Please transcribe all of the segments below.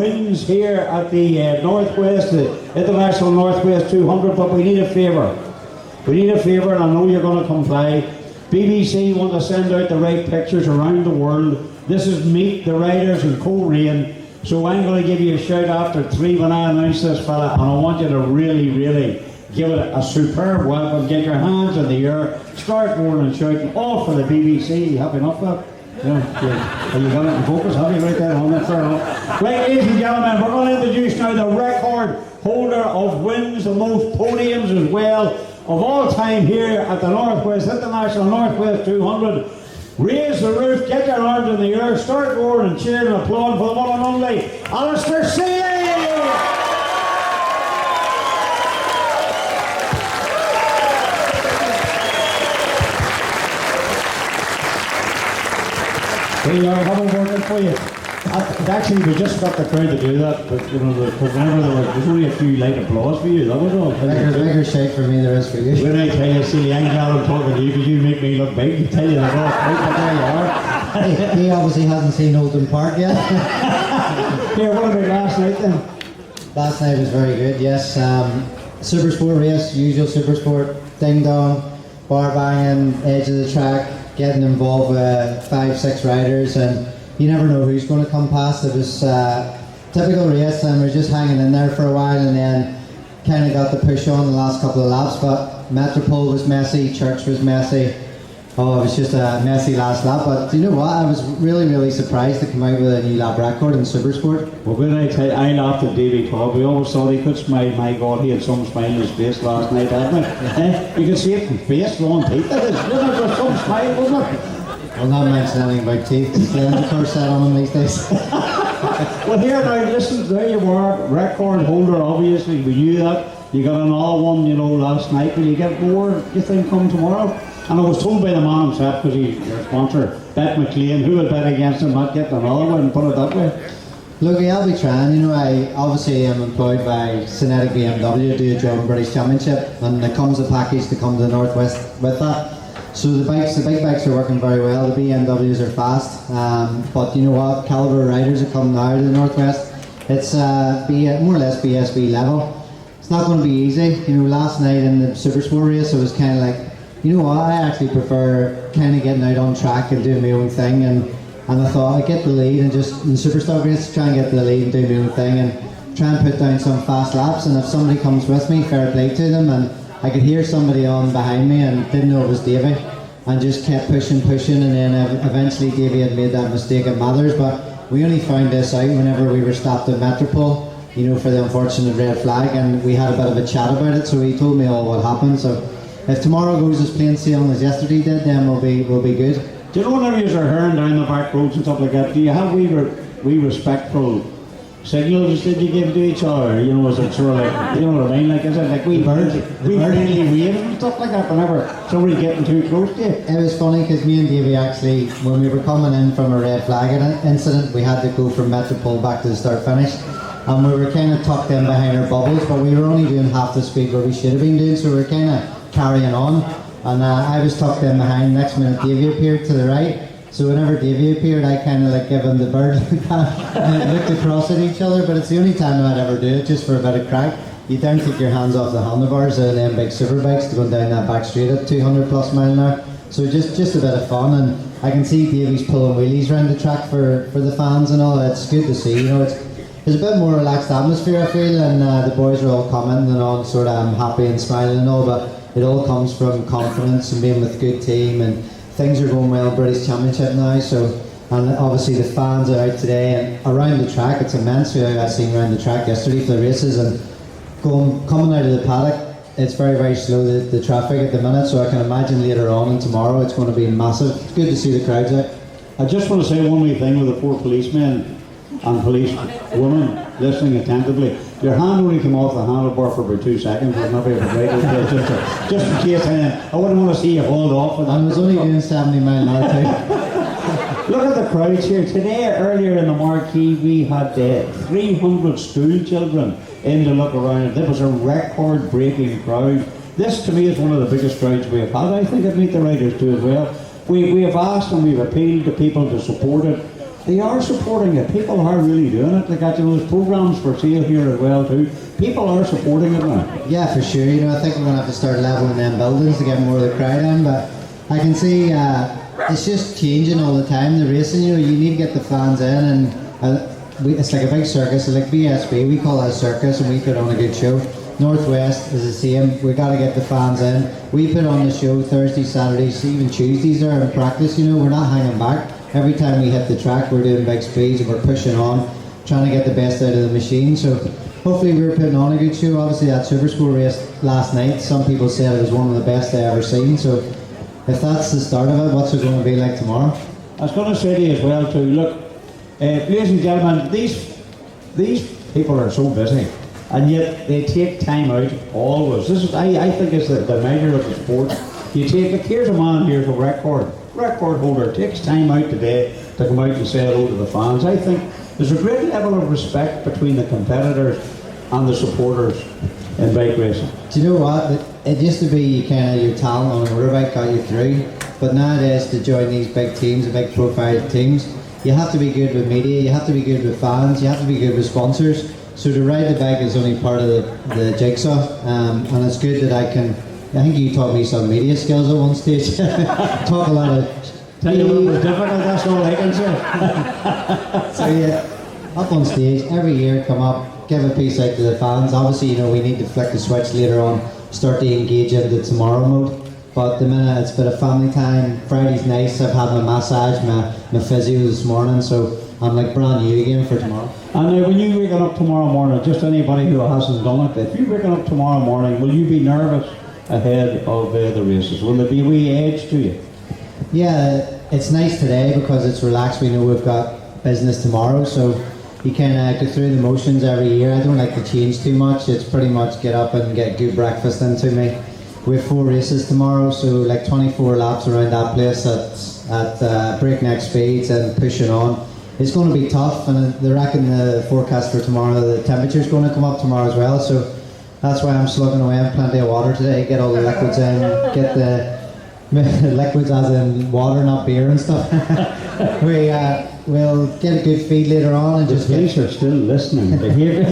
wins here at the Northwest, the International Northwest 200, but we need a favour. We need a favour, and I know you're going to comply. BBC want to send out the right pictures around the world. This is Meet the Riders in Coleraine. So I'm going to give you a shout after 3 when I announce this fella, and I want you to really, really give it a superb welcome. Get your hands in the air, start roaring and shouting, all for the BBC. You happy enough for that? Yeah. Have you got it in focus? Have you right there on that? Fair enough. Right, ladies and gentlemen, we're going to introduce now the record holder of wins, the most podiums as well, of all time here at the Northwest International Northwest 200. Raise the roof, get your arms in the air, start roaring and cheering and applauding for the one and only Alastair Seeley! We are having working for you. Actually, we just got the crowd to do that, but you know, because there's only a few light applause for you. That was all. Bigger shake for me, there is for you. When I tell you, Seeley, I'm glad I'm talking to you because you make me look big. I tell you that all right, but there you are. He obviously hasn't seen Oldham Park yet. Here, what about last night then? Last night was very good, yes. Supersport race, usual supersport, ding dong, bar banging, edge of the track, getting involved with 5-6 riders, and you never know who's going to come past. It was typical race, and we're just hanging in there for a while, and then kind of got the push on the last couple of laps. But Metropole was messy, Church was messy. Oh, it was just a messy last lap. But you know what? I was really, really surprised to come out with a new lap record in Supersport. Well, when I tell you, I laughed at Davy Todd. We always thought he could smile. My God, he had some smile in his face last night, hadn't he? You could see it from face, long teeth. That is, there was some smile, wasn't it? I'll not mention anything about teeth. It's the corset on them these days. Well, here now, listen, there you were, record holder, obviously, we knew that. You got another one, you know, last night. Will you get more, you think, come tomorrow? And I was told by the man himself, because he's your sponsor, Bet McLean, who would bet against him not getting another one, and put it that way. Look, I'll be trying. You know, I obviously am employed by Cinetic BMW to do a job in British Championship, and there comes a package to come to the Northwest with that. So the big bikes are working very well. The BMWs are fast, but you know what? Caliber riders are coming now to the Northwest. It's more or less BSB level. It's not going to be easy. You know, last night in the Supersport race, it was kind of like, you know what? I actually prefer kind of getting out on track and doing my own thing, and I thought I'd get the lead and just in Superstock race try and get the lead and do my own thing and try and put down some fast laps. And if somebody comes with me, fair play to them. And I could hear somebody on behind me and didn't know it was Davy, and just kept pushing, and then eventually Davy had made that mistake at Mathers. But we only found this out whenever we were stopped at Metropole, you know, for the unfortunate red flag, and we had a bit of a chat about it. So he told me all what happened. So if tomorrow goes as plain sailing as yesterday did, then we'll be good. Do you know whenever you are hearing down the back roads and stuff like that, do you have wee respectful signals that you give to each other? You know, is it sort of like, you know what I mean? Like, is it like we really wave and stuff like that whenever somebody's getting too close to you? It was funny because me and Davey actually, when we were coming in from a red flag incident, we had to go from Metropole back to the start finish, and we were kind of tucked in behind our bubbles, but we were only doing half the speed what we should have been doing, so we were kind of carrying on. And I was tucked in behind. Next minute Davey appeared to the right, so whenever Davey appeared I kind of like give him the bird and looked across at each other. But it's the only time I'd ever do it, just for a bit of crack. You don't take your hands off the handlebars of them big super bikes to go down that back straight at 200 plus mile an hour. So just a bit of fun, and I can see Davey's pulling wheelies around the track for the fans and all. It's good to see, you know. There's a bit more relaxed atmosphere, I feel, and the boys are all commenting and all, sort of happy and smiling and all, but it all comes from confidence and being with a good team, and things are going well in British Championship now. So, and obviously the fans are out today and around the track. It's immense who I seen around the track yesterday for the races, and coming out of the paddock, it's very, very slow, the traffic at the minute, so I can imagine later on and tomorrow it's going to be massive. It's good to see the crowds out. I just want to say one wee thing with the poor policemen and police women listening attentively. Your hand only came off the handlebar for about 2 seconds. It's not very great. Just in case, I wouldn't want to see you hold off. And I was only doing 70 mile an hour too. Look at the crowds here. Today, earlier in the marquee, we had 300 school children in to look around. It was a record-breaking crowd. This, to me, is one of the biggest crowds we have had. I think at Meet the Riders too as well. We have asked and we've appealed to people to support it. they are supporting it. People are really doing it. They got those programs for sale here as well too. People are supporting it now. Yeah, for sure. You know, I think we're going to have to start leveling them buildings to get more of the crowd in, but I can see it's just changing all the time, the racing. You know, you need to get the fans in, and it's like a big circus. It's like BSB, we call it a circus, and we put on a good show. Northwest is the same. We got to get the fans in. We put on the show Thursdays, Saturdays, even Tuesdays there in practice. You know, we're not hanging back. Every time we hit the track, we're doing big speeds and we're pushing on, trying to get the best out of the machine. So hopefully we're putting on a good show. Obviously that Super School race last night, some people said it was one of the best I ever seen. So if that's the start of it, what's it going to be like tomorrow? I was going to say to you as well too, look, ladies and gentlemen, these people are so busy, and yet they take time out always. This is, I think it's the measure of the sport. You take it, here's a man here's a record holder, takes time out today to come out and say hello to the fans. I think there's a great level of respect between the competitors and the supporters in bike racing. Do you know what? It used to be kind of your talent on a motorbike got you through, but nowadays to join these big teams, the big profile teams, you have to be good with media, you have to be good with fans, you have to be good with sponsors. So to ride the bike is only part of the jigsaw, and it's good that I think you taught me some media skills at one stage. Talk a lot of... Tell you what was difficult, that's all I can say. So yeah, up on stage, every year come up, give a piece out to the fans. Obviously, you know, we need to flick the switch later on, start to engage into tomorrow mode. But at the minute, it's a bit of family time. Friday's nice, I've had my massage, my physio this morning, so I'm like brand new again for tomorrow. And when you waking up tomorrow morning, just anybody who hasn't done it, if you're waking up tomorrow morning, will you be nervous ahead of the races? Will there be a wee edge to you? Yeah, it's nice today because it's relaxed. We know we've got business tomorrow, so you can go through the motions every year. I don't like to change too much. It's pretty much get up and get good breakfast into me. We have 4 races tomorrow, so like 24 laps around that place at breakneck speeds and pushing on. It's going to be tough, and they reckon the forecast for tomorrow, the temperature's going to come up tomorrow as well, so that's why I'm slugging away on plenty of water today, get all the liquids in, get the liquids as in water, not beer and stuff. We'll get a good feed later on and just... The police are still listening to hear it.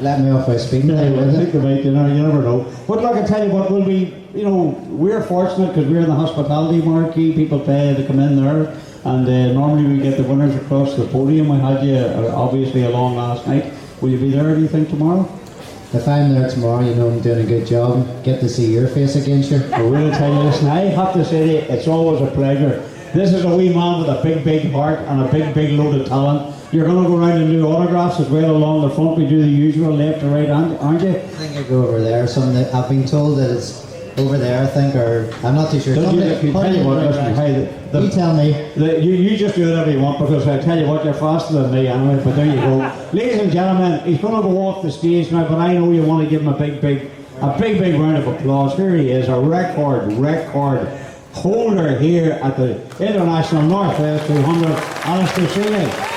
Let me off by speaking. I think about, you never know. But look, I tell you what, we're fortunate because we're in the hospitality marquee, people pay to come in there, and normally we get the winners across the podium. We had you obviously along last night. Will you be there, do you think, tomorrow? If I'm there tomorrow, you know I'm doing a good job. Get to see your face again, sure. I will tell you, listen, I have to say to you, it's always a pleasure. This is a wee man with a big heart and a big load of talent. You're going to go around and do autographs as well along the front. We do the usual left to right, aren't you? I think I go over there. I've been told that it's over there, I think, or I'm not too sure. You tell me. You just do whatever you want, because I tell you what, you're faster than me anyway, but there you go. Ladies and gentlemen, he's going to go off the stage now, but I know you want to give him a big round of applause. Here he is, a record holder here at the International Northwest 200, Alastair Seeley.